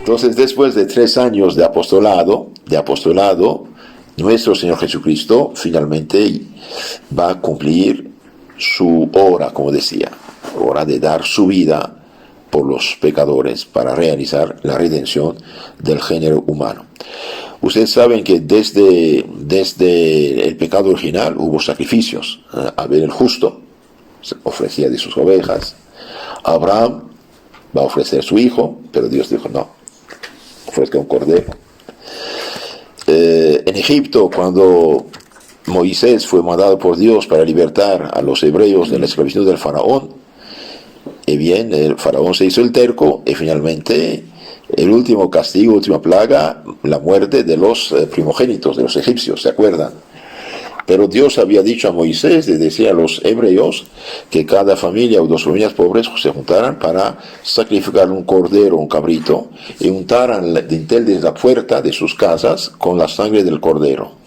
Entonces, después de 3 años de apostolado, nuestro Señor Jesucristo finalmente va a cumplir su hora, como decía, hora de dar su vida por los pecadores para realizar la redención del género humano. Ustedes saben que desde el pecado original hubo sacrificios. Abel el justo ofrecía de sus ovejas. Abraham va a ofrecer su hijo, pero Dios dijo no, ofrezca un cordero. En Egipto, cuando Moisés fue mandado por Dios para libertar a los hebreos de la esclavitud del faraón, y bien, el faraón se hizo el terco y finalmente el último castigo, última plaga, la muerte de los primogénitos de los egipcios, ¿se acuerdan? Pero Dios había dicho a Moisés, le decía a los hebreos, que cada familia o 2 familias pobres se juntaran para sacrificar un cordero, un cabrito, y untaran el dintel de la puerta de sus casas con la sangre del cordero.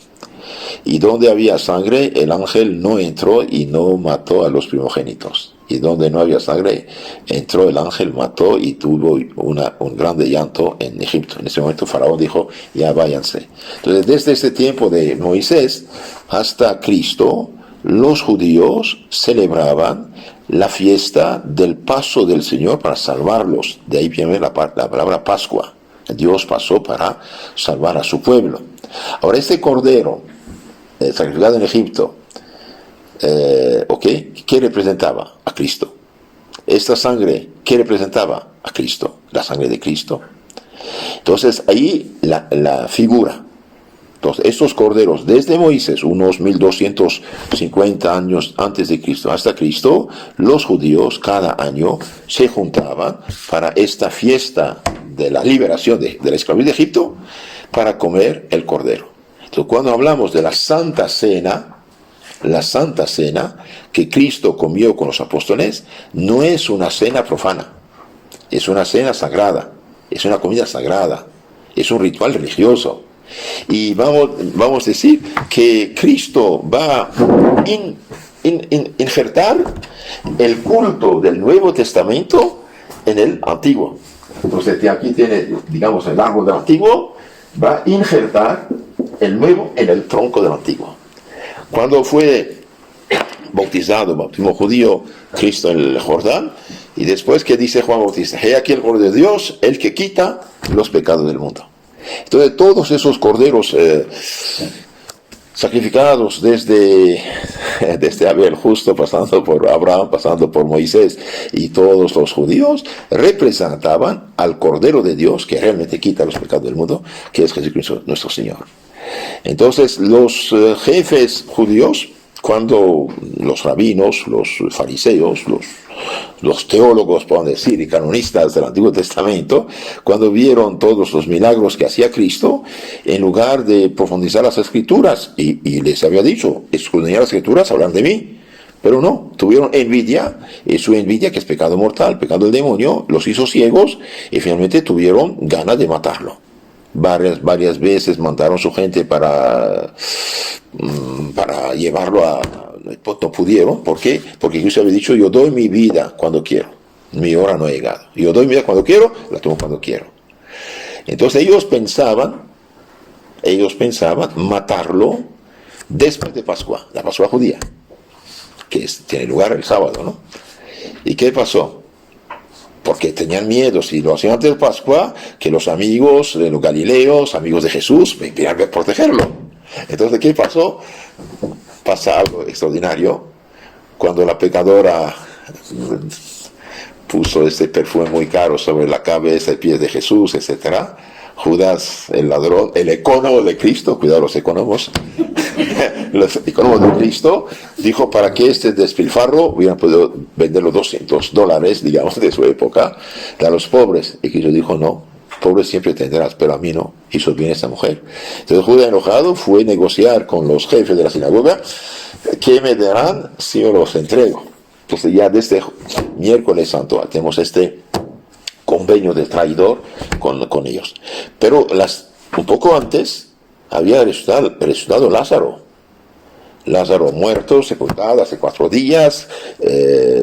Y donde había sangre, el ángel no entró y no mató a los primogénitos. Y donde no había sangre, entró el ángel, mató y tuvo un grande llanto en Egipto. En ese momento Faraón dijo, ya váyanse. Entonces, desde ese tiempo de Moisés hasta Cristo, los judíos celebraban la fiesta del paso del Señor para salvarlos. De ahí viene la palabra Pascua. Dios pasó para salvar a su pueblo. Ahora, este cordero sacrificado en Egipto, ¿qué representaba? A Cristo. Esta sangre, ¿qué representaba? A Cristo, la sangre de Cristo. Entonces ahí la figura. Entonces estos corderos, desde Moisés, unos 1250 años antes de Cristo hasta Cristo, los judíos cada año se juntaban para esta fiesta de la liberación de la esclavitud de Egipto, para comer el cordero. Entonces, cuando hablamos de la Santa Cena que Cristo comió con los apóstoles, no es una cena profana, es una cena sagrada, es una comida sagrada, es un ritual religioso. Y vamos a decir que Cristo va a injertar el culto del Nuevo Testamento en el Antiguo. Entonces aquí tiene, digamos, el árbol del Antiguo, va a injertar el Nuevo en el tronco del Antiguo. Cuando fue bautizado, bautismo judío, Cristo en el Jordán, y después que dice Juan Bautista, he aquí el Cordero de Dios, el que quita los pecados del mundo. Entonces todos esos corderos sacrificados desde Abel justo, pasando por Abraham, pasando por Moisés y todos los judíos, representaban al Cordero de Dios que realmente quita los pecados del mundo, que es Jesucristo nuestro Señor. Entonces los jefes judíos, cuando los rabinos, los fariseos, los teólogos, podemos decir, y canonistas del Antiguo Testamento, cuando vieron todos los milagros que hacía Cristo, en lugar de profundizar las Escrituras, y les había dicho, escudriñar las Escrituras, hablan de mí, pero no, tuvieron envidia, y su envidia, que es pecado mortal, pecado del demonio, los hizo ciegos, y finalmente tuvieron ganas de matarlo. Varias veces mandaron su gente para llevarlo a... No pudieron. ¿Por qué? Porque Jesús había dicho, yo doy mi vida cuando quiero, mi hora no ha llegado, yo doy mi vida cuando quiero, la tomo cuando quiero. Entonces ellos pensaban matarlo después de Pascua, la Pascua judía, que tiene lugar el sábado, ¿no? ¿Y qué pasó? Porque tenían miedo, si lo hacían antes de Pascua, que los amigos de los galileos, amigos de Jesús, vinieran a protegerlo. Entonces, ¿qué pasó? Pasa algo extraordinario. Cuando la pecadora puso este perfume muy caro sobre la cabeza y pies de Jesús, etc., Judas, el ladrón, el ecónomo de Cristo, cuidado los ecónomos, los ecónomos de Cristo, dijo para que este despilfarro hubieran podido vender los $200, digamos, de su época, a los pobres. Y Cristo dijo, no, pobres siempre tendrás, pero a mí no, hizo bien esta mujer. Entonces Judas, enojado, fue a negociar con los jefes de la sinagoga, ¿qué me darán si yo los entrego? Entonces ya desde miércoles santo tenemos este convenio de traidor con ellos. Pero un poco antes había resucitado Lázaro. Lázaro muerto, sepultado hace 4 días,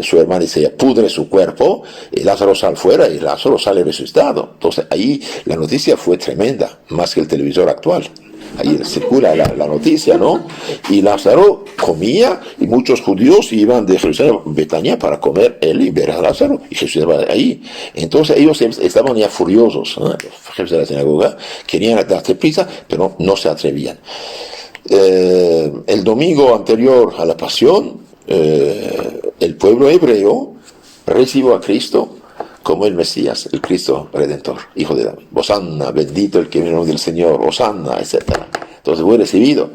su hermana dice, pudre su cuerpo, y Lázaro sale fuera y Lázaro sale resucitado. Entonces ahí la noticia fue tremenda, más que el televisor actual. Ahí circula la noticia, ¿no? Y Lázaro comía y muchos judíos iban de Jerusalén a Betania para comer él y ver a Lázaro, y Jesús estaba ahí. Entonces ellos estaban ya furiosos, ¿no? Los jefes de la sinagoga querían darse prisa, pero no se atrevían. El domingo anterior a la pasión, el pueblo hebreo recibió a Cristo como el Mesías, el Cristo Redentor, Hijo de David. Hosanna, bendito el que viene en nombre del Señor, Hosanna, etc. Entonces fue recibido.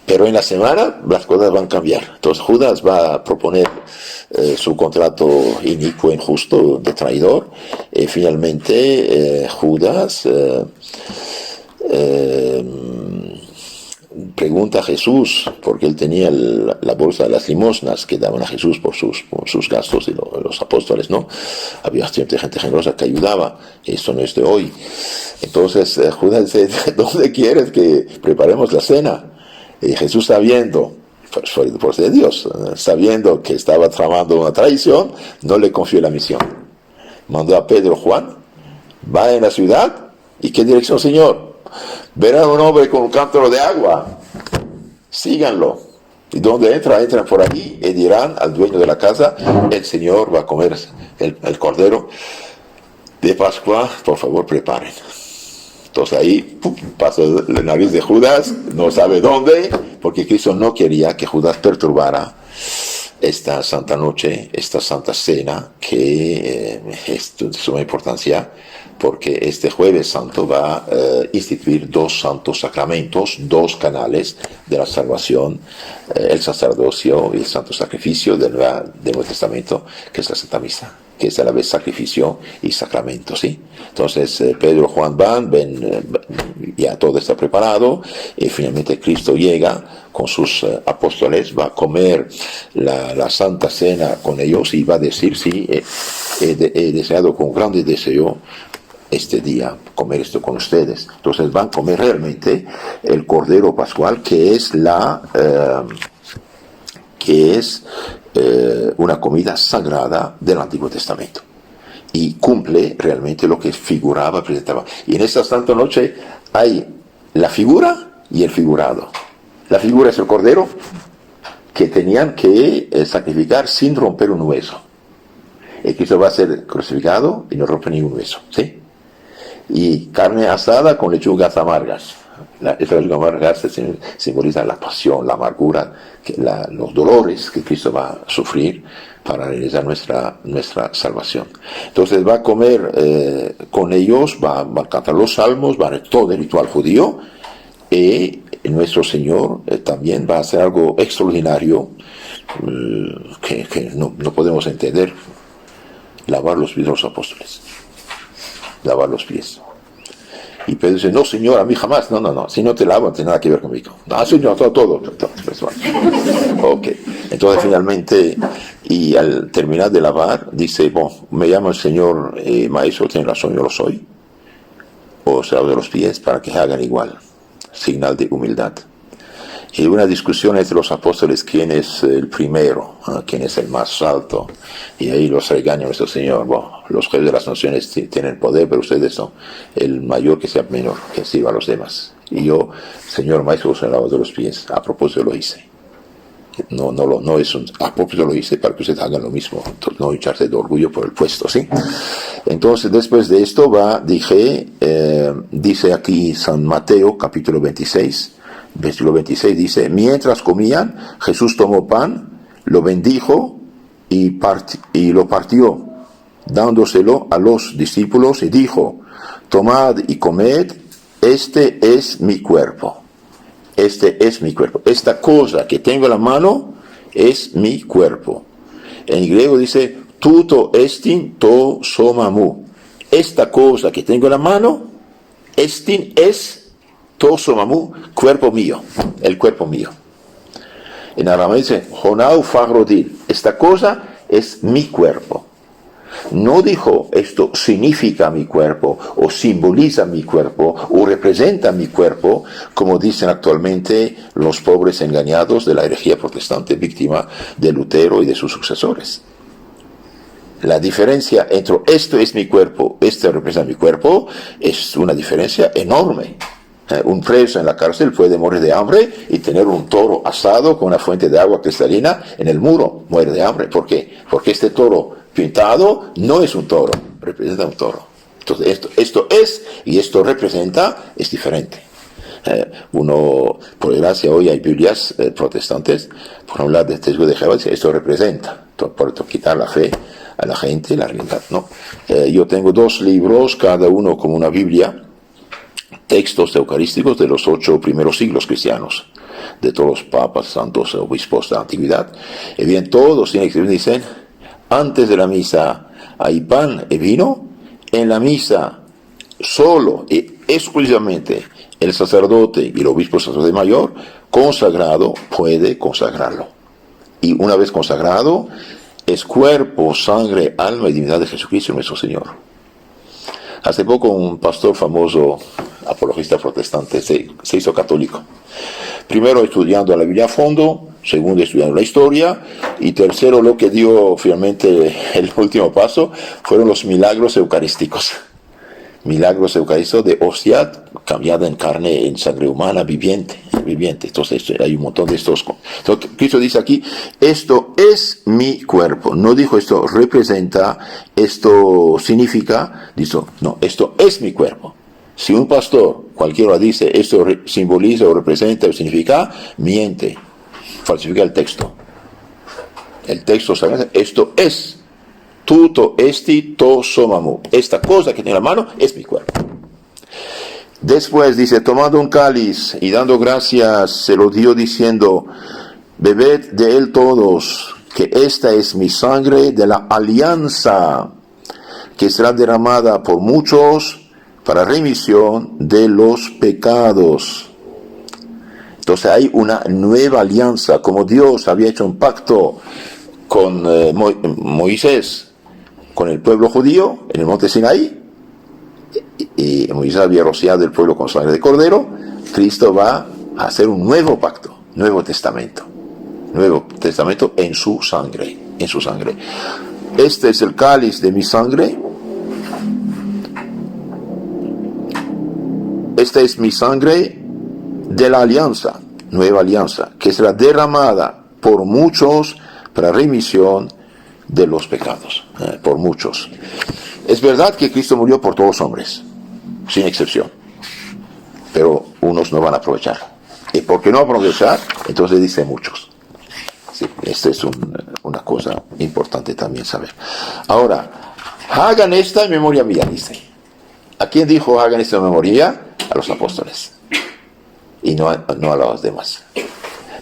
Pero en la semana las cosas van a cambiar. Entonces Judas va a proponer su contrato inicuo, injusto, de traidor. Y finalmente Judas pregunta a Jesús, porque él tenía la bolsa de las limosnas que daban a Jesús por sus gastos, y los apóstoles, ¿no? Había siempre gente generosa que ayudaba. Esto no es de hoy. Entonces Judas dice, ¿dónde quieres que preparemos la cena? Y Jesús, sabiendo, por ser Dios, sabiendo que estaba tramando una traición, no le confió la misión. Mandó a Pedro, Juan, va en la ciudad. ¿Y qué dirección, Señor? Verán un hombre con un cántaro de agua, síganlo. Y donde entran por ahí y dirán al dueño de la casa, el Señor va a comer el cordero de Pascua, por favor preparen. Entonces ahí pasa la nariz de Judas, no sabe dónde, porque Cristo no quería que Judas perturbara esta santa noche, esta santa cena, que es de suma importancia, porque este Jueves Santo va a instituir 2 santos sacramentos, 2 canales de la salvación, el sacerdocio y el santo sacrificio del Nuevo Testamento, que es la Santa Misa, que es a la vez sacrificio y sacramento, ¿sí? Entonces Pedro, Juan ven, ya todo está preparado, y finalmente Cristo llega con sus apóstoles, va a comer la Santa Cena con ellos y va a decir, sí, he deseado con grande deseo este día comer esto con ustedes. Entonces van a comer realmente el Cordero Pascual, que es una comida sagrada del Antiguo Testamento, y cumple realmente lo que figuraba, presentaba. Y en esta santa noche hay la figura y el figurado. La figura es el Cordero, que tenían que sacrificar sin romper un hueso. El Cristo va a ser crucificado y no rompe ningún hueso, ¿sí? Y carne asada con lechugas amargas. Las lechugas amargas simboliza la pasión, la amargura, los dolores que Cristo va a sufrir para realizar nuestra salvación. Entonces va a comer con ellos, va a cantar los salmos, va a hacer todo el ritual judío, y nuestro Señor también va a hacer algo extraordinario que no podemos entender: lavar los pies de los apóstoles. Lavar los pies. Y Pedro dice, no, Señor, a mí jamás. No, si no te lavo, no tiene nada que ver conmigo. No, Señor, todo. Ok. Entonces finalmente, y al terminar de lavar, dice, me llama el Señor maestro, tiene razón, yo lo soy. O se lava de los pies para que hagan igual. Señal de humildad. Y una discusión entre los apóstoles, quién es el primero, quién es el más alto, y ahí los regaña nuestro Señor. Los jefes de las naciones tienen poder, pero ustedes no. El mayor que sea menor, que sirva a los demás. Y yo, Señor maestro, os he lavado de los pies. A propósito lo hice. No es a propósito lo hice para que ustedes hagan lo mismo, no hincharse de orgullo por el puesto, ¿sí? Entonces después de esto dice aquí San Mateo capítulo 26, versículo 26, dice, mientras comían, Jesús tomó pan, lo bendijo y lo partió, dándoselo a los discípulos, y dijo, tomad y comed, este es mi cuerpo. Este es mi cuerpo. Esta cosa que tengo en la mano es mi cuerpo. En griego dice, tuto estin to somamu. Esta cosa que tengo en la mano, estin es to somamu, cuerpo mío, el cuerpo mío. En arameo dice, honau fagrodil. Esta cosa es mi cuerpo. No dijo esto significa mi cuerpo, o simboliza mi cuerpo, o representa mi cuerpo, como dicen actualmente los pobres engañados de la herejía protestante, víctima de Lutero y de sus sucesores. La diferencia entre esto es mi cuerpo, esto representa mi cuerpo, es una diferencia enorme. Un preso en la cárcel puede morir de hambre y tener un toro asado con una fuente de agua cristalina en el muro. Muere de hambre. ¿Por qué? Porque este toro pintado no es un toro, representa un toro. Entonces esto es y esto representa, es diferente. Uno, por desgracia, hoy hay Biblias protestantes, por hablar de testigo de Jehová, esto representa, por quitar la fe a la gente, la realidad, ¿no? Yo tengo 2 libros, cada uno como una Biblia, textos eucarísticos de los 8 primeros siglos cristianos, de todos los papas, santos, obispos de la antigüedad. Y bien, todos tienen que dicen, antes de la misa hay pan y vino, en la misa solo y exclusivamente el sacerdote y el obispo sacerdote mayor consagrado puede consagrarlo. Y una vez consagrado, es cuerpo, sangre, alma y divinidad de Jesucristo nuestro Señor. Hace poco un pastor famoso, apologista protestante, se hizo católico. Primero estudiando la Biblia a fondo, segundo estudiando la historia, y tercero lo que dio finalmente el último paso fueron los milagros eucarísticos. Milagros eucarísticos de hostia cambiada en carne, en sangre humana, viviente. Entonces hay un montón de estos. Entonces, Cristo dice aquí, esto es mi cuerpo. No dijo esto representa, esto significa, dijo, no, esto es mi cuerpo. Si un pastor, cualquiera dice, esto simboliza o representa o significa, miente, falsifica el texto. El texto sagrado, esto es. Tutto esti to somamu. Esta cosa que tiene en la mano es mi cuerpo. Después dice, tomando un cáliz y dando gracias, se lo dio diciendo, bebed de él todos, que esta es mi sangre de la alianza, que será derramada por muchos para remisión de los pecados. Entonces hay una nueva alianza, como Dios había hecho un pacto con Moisés, con el pueblo judío en el monte Sinaí, y Moisés había rociado el pueblo con sangre de cordero. Cristo va a hacer un nuevo pacto, nuevo testamento en su sangre, Este es el cáliz de mi sangre, esta es mi sangre de la alianza, nueva alianza, que será derramada por muchos para remisión de los pecados, por muchos. Es verdad que Cristo murió por todos los hombres, sin excepción, pero unos no van a aprovechar. Y porque no aprovechar, entonces dice muchos. Sí, esta es una cosa importante también saber. Ahora, hagan esta en memoria mía, dice. ¿A quién dijo hagan esta en memoria? A los apóstoles. Y no a los demás.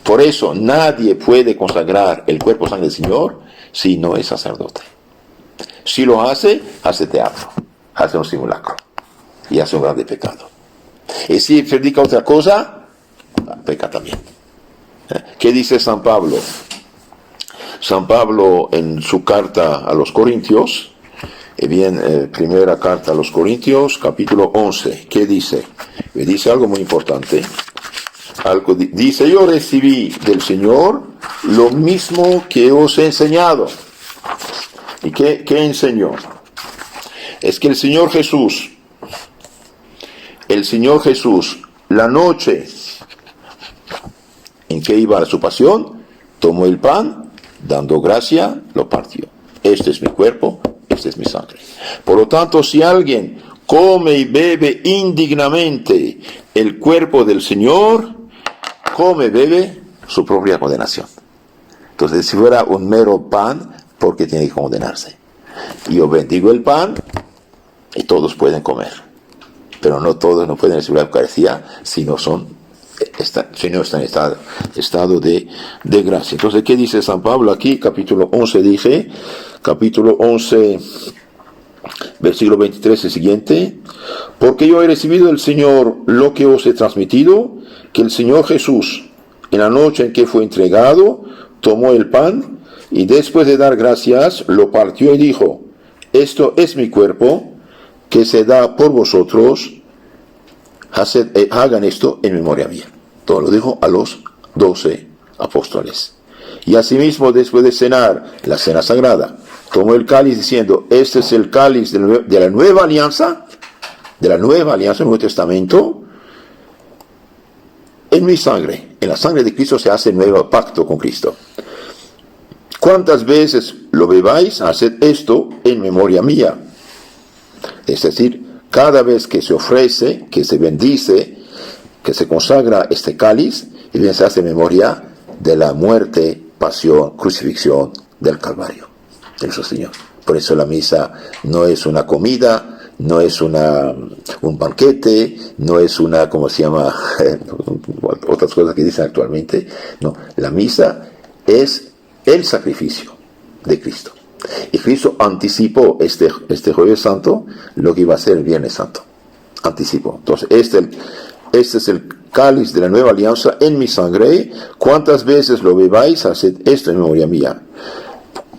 Por eso nadie puede consagrar el cuerpo sangre del Señor si no es sacerdote. Si lo hace teatro, hace un simulacro y hace un grande pecado. Y si predica otra cosa, peca también. ¿Qué dice San Pablo? San Pablo en su carta a los Corintios, primera carta a los Corintios, capítulo 11, ¿qué dice? Dice algo muy importante. Dice, yo recibí del Señor lo mismo que os he enseñado. ¿Y qué enseñó? Es que el Señor Jesús, la noche en que iba a su pasión, tomó el pan, dando gracia, lo partió. Este es mi cuerpo, esta es mi sangre. Por lo tanto, si alguien come y bebe indignamente el cuerpo del Señor, come, bebe su propia condenación. Entonces, si fuera un mero pan, ¿por qué tiene que condenarse? Yo bendigo el pan y todos pueden comer. Pero no todos no pueden recibir la Eucaristía si no están en estado de gracia. Entonces, ¿qué dice San Pablo aquí? Capítulo 11, capítulo 11, versículo 23 y siguiente. Porque yo he recibido del Señor lo que os he transmitido, que el Señor Jesús, en la noche en que fue entregado, tomó el pan y después de dar gracias, lo partió y dijo, esto es mi cuerpo, que se da por vosotros, hagan esto en memoria mía. Todo lo dijo a los 12 apóstoles. Y asimismo, después de cenar la cena sagrada, tomó el cáliz diciendo, este es el cáliz de la nueva alianza, del Nuevo Testamento, en mi sangre. En la sangre de Cristo se hace el nuevo pacto con Cristo. ¿Cuántas veces lo bebáis? Haced esto en memoria mía. Es decir, cada vez que se ofrece, que se bendice, que se consagra este cáliz, y bien se hace memoria de la muerte, pasión, crucifixión del Calvario, de nuestro Señor. Por eso la misa no es una comida, no es un banquete, no es una, ¿cómo se llama? Otras cosas que dicen actualmente. No, la misa es el sacrificio de Cristo. Y Cristo anticipó este Jueves Santo lo que iba a ser el Viernes Santo. Anticipó. Entonces, este es el cáliz de la nueva alianza en mi sangre. ¿Cuántas veces lo bebáis? Haced esto en memoria mía.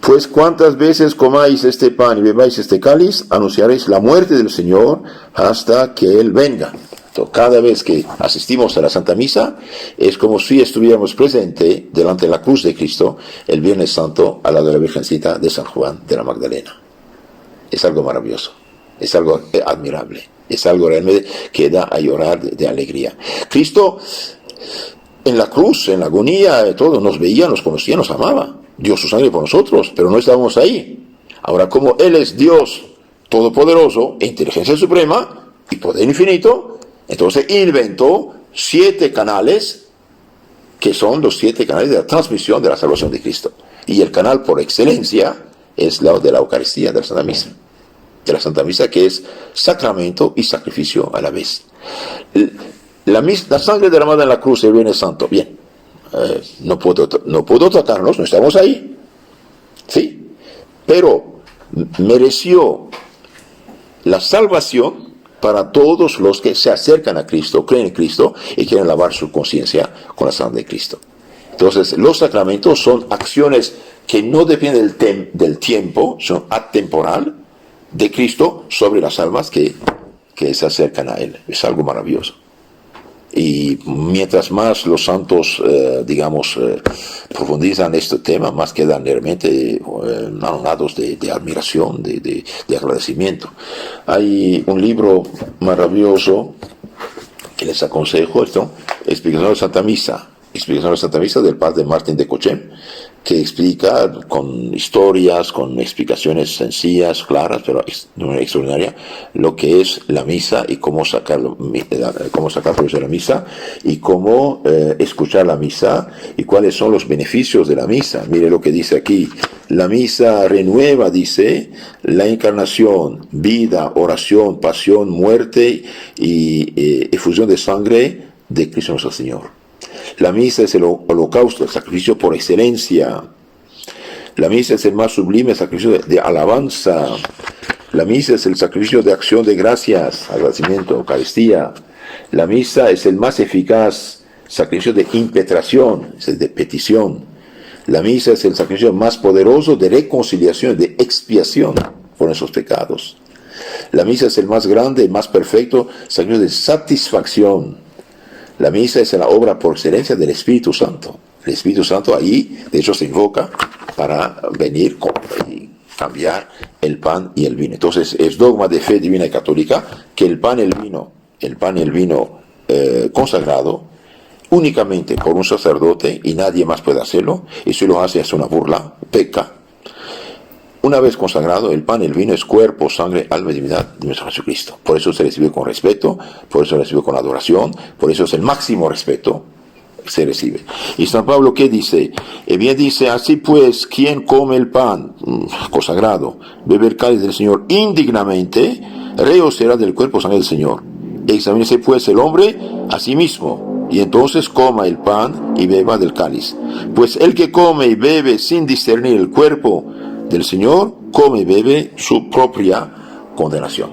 Pues cuántas veces comáis este pan y bebáis este cáliz, anunciaréis la muerte del Señor hasta que Él venga. Entonces, cada vez que asistimos a la Santa Misa, es como si estuviéramos presentes delante de la cruz de Cristo el Viernes Santo al lado de la Virgencita de San Juan de la Magdalena. Es algo maravilloso, es algo admirable, es algo realmente que da a llorar de alegría. Cristo en la cruz, en la agonía, todo, nos veía, nos conocía, nos amaba. Dio su sangre por nosotros, pero no estábamos ahí. Ahora, como Él es Dios todopoderoso, inteligencia suprema y poder infinito, entonces inventó 7 canales, que son los 7 canales de la transmisión de la salvación de Cristo. Y el canal por excelencia es la de la Eucaristía, de la Santa Misa. De la Santa Misa, que es sacramento y sacrificio a la vez. La sangre derramada en la cruz del Viernes Santo, bien. No puedo tocarnos, no estamos ahí, ¿sí? Pero mereció la salvación para todos los que se acercan a Cristo, creen en Cristo y quieren lavar su conciencia con la sangre de Cristo. Entonces, los sacramentos son acciones que no dependen del tiempo, son atemporal de Cristo sobre las almas que se acercan a Él. Es algo maravilloso. Y mientras más los santos, profundizan este tema, más quedan realmente anonados de admiración, de agradecimiento. Hay un libro maravilloso que les aconsejo, Explicación de la Santa Misa. Explicación de la Santa Misa del padre Martín de Cochem, que explica con historias, con explicaciones sencillas, claras, pero de manera extraordinaria, lo que es la misa y cómo sacar provecho de la misa y cómo escuchar la misa y cuáles son los beneficios de la misa. Mire lo que dice aquí. La misa renueva, dice, la encarnación, vida, oración, pasión, muerte y efusión de sangre de Cristo nuestro Señor. La misa es el holocausto, el sacrificio por excelencia. La misa es el más sublime sacrificio de alabanza. La misa es el sacrificio de acción de gracias, agradecimiento, Eucaristía. La misa es el más eficaz sacrificio de impetración, es de petición. La misa es el sacrificio más poderoso de reconciliación, de expiación por nuestros pecados. La misa es el más grande, el más perfecto sacrificio de satisfacción. La misa es la obra por excelencia del Espíritu Santo. El Espíritu Santo ahí, de hecho, se invoca para venir y cambiar el pan y el vino. Entonces, es dogma de fe divina y católica que el pan y el vino consagrado únicamente por un sacerdote y nadie más puede hacerlo, y si lo hace es una burla, peca. Una vez consagrado, el pan y el vino es cuerpo, sangre, alma y divinidad de nuestro Jesucristo. Por eso se recibe con respeto, por eso se recibe con adoración, por eso es el máximo respeto que se recibe. Y San Pablo, ¿qué dice? Bien dice, así pues, quien come el pan consagrado, bebe el cáliz del Señor indignamente, reo será del cuerpo sangre del Señor. Examínese pues el hombre a sí mismo, y entonces coma el pan y beba del cáliz. Pues el que come y bebe sin discernir el cuerpo del Señor, come y bebe su propia condenación.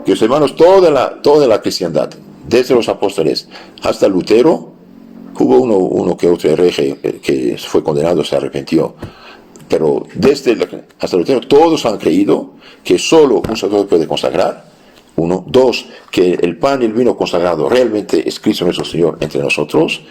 Queridos hermanos, toda la cristiandad, desde los apóstoles hasta Lutero, hubo uno que otro hereje que fue condenado, se arrepintió, pero hasta Lutero todos han creído que solo un sacerdote puede consagrar. Uno. Dos, que el pan y el vino consagrado realmente es Cristo nuestro Señor entre nosotros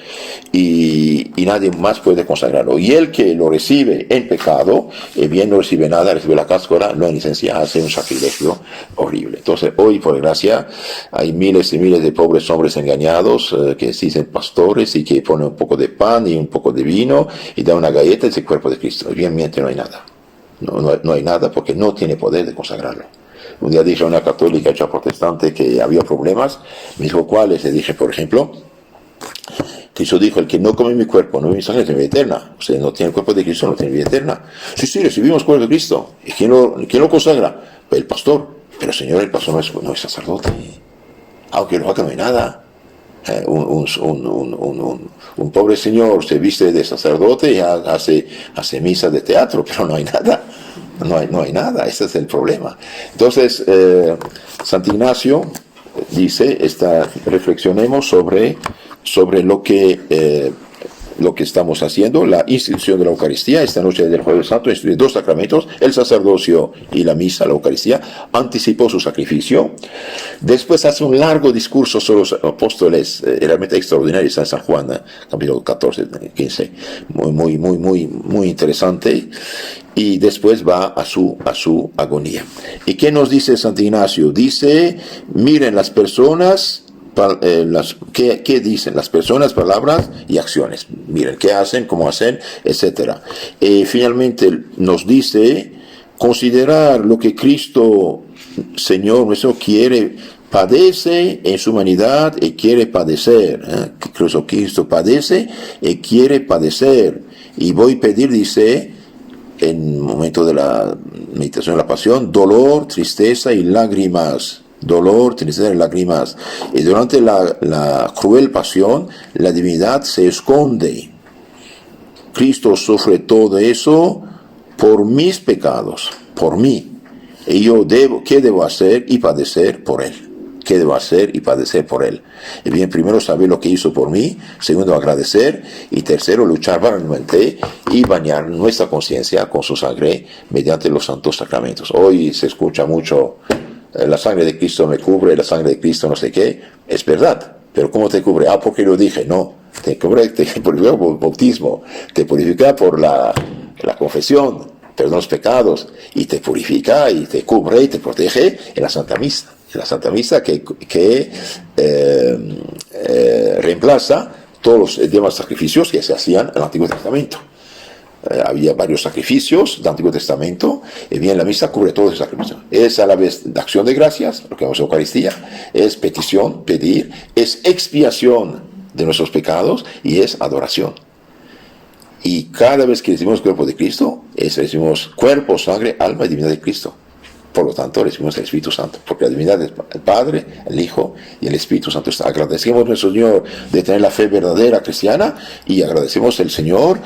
y nadie más puede consagrarlo. Y el que lo recibe en pecado, bien no recibe nada, recibe la cáscara, no hay licencia, hace un sacrilegio horrible. Entonces hoy, por desgracia, hay miles y miles de pobres hombres engañados que se dicen pastores y que ponen un poco de pan y un poco de vino y dan una galleta y es el cuerpo de Cristo. Y bien miente, no hay nada. No hay nada porque no tiene poder de consagrarlo. Un día dije a una católica hecha protestante que había problemas. Me dijo, ¿cuáles? Le dije, por ejemplo, Cristo dijo, el que no come mi cuerpo, no bebe mi sangre, tiene vida eterna. O sea, no tiene el cuerpo de Cristo, no tiene vida eterna. Sí, recibimos el cuerpo de Cristo. ¿Y quién lo consagra? El pastor. Pero Señor, el pastor no es sacerdote. Aunque lo haga, no hay nada. Un pobre señor se viste de sacerdote y hace misa de teatro, pero no hay nada. No hay nada, ese es el problema. Entonces, Santo Ignacio dice, reflexionemos sobre lo que estamos haciendo, la institución de la Eucaristía. Esta noche del Jueves Santo instituye 2 sacramentos, el sacerdocio y la misa, la Eucaristía. Anticipó su sacrificio. Después hace un largo discurso sobre los apóstoles, realmente extraordinario, está en San Juan, capítulo 14, 15, muy interesante. Y después va a su agonía. ¿Y qué nos dice Santo Ignacio? Dice, miren las personas, ¿qué dicen las personas, palabras y acciones? Miren qué hacen, cómo hacen, etc. Finalmente nos dice, considerar lo que Cristo, Señor nuestro, padece en su humanidad y quiere padecer. Cristo padece y quiere padecer. Y voy a pedir, dice, en el momento de la meditación de la pasión, dolor, tristeza y lágrimas. Dolor, tristeza y lágrimas. Y durante la cruel pasión, la divinidad se esconde. Cristo sufre todo eso por mis pecados, por mí. Y yo ¿qué debo hacer y padecer por Él? ¿Qué debo hacer y padecer por Él? Y bien, primero, saber lo que hizo por mí. Segundo, agradecer. Y tercero, luchar valientemente y bañar nuestra conciencia con su sangre mediante los santos sacramentos. Hoy se escucha mucho, la sangre de Cristo me cubre, la sangre de Cristo no sé qué. Es verdad, pero ¿cómo te cubre? Porque lo dije. No, te purifica por el bautismo, te purifica por la confesión, perdón los pecados, y te purifica y te cubre y te protege en la Santa Misa. La Santa Misa que reemplaza todos los demás sacrificios que se hacían en el Antiguo Testamento. Había varios sacrificios del Antiguo Testamento, y bien la misa cubre todos esos sacrificios. Es a la vez de acción de gracias, lo que llamamos Eucaristía, es petición, pedir, es expiación de nuestros pecados y es adoración. Y cada vez que recibimos el cuerpo de Cristo, recibimos cuerpo, sangre, alma y divinidad de Cristo. Por lo tanto, recibimos el Espíritu Santo, porque la divinidad es el Padre, el Hijo y el Espíritu Santo. Agradecemos a nuestro Señor de tener la fe verdadera cristiana y agradecemos al Señor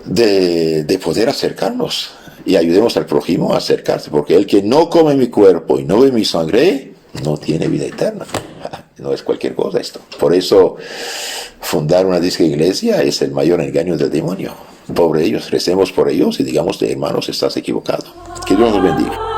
de poder acercarnos y ayudemos al prójimo a acercarse, porque el que no come mi cuerpo y no bebe mi sangre no tiene vida eterna. No es cualquier cosa esto. Por eso fundar una disque iglesia es el mayor engaño del demonio. Pobre ellos, recemos por ellos y digamos, hermanos, estás equivocado. Que Dios nos bendiga.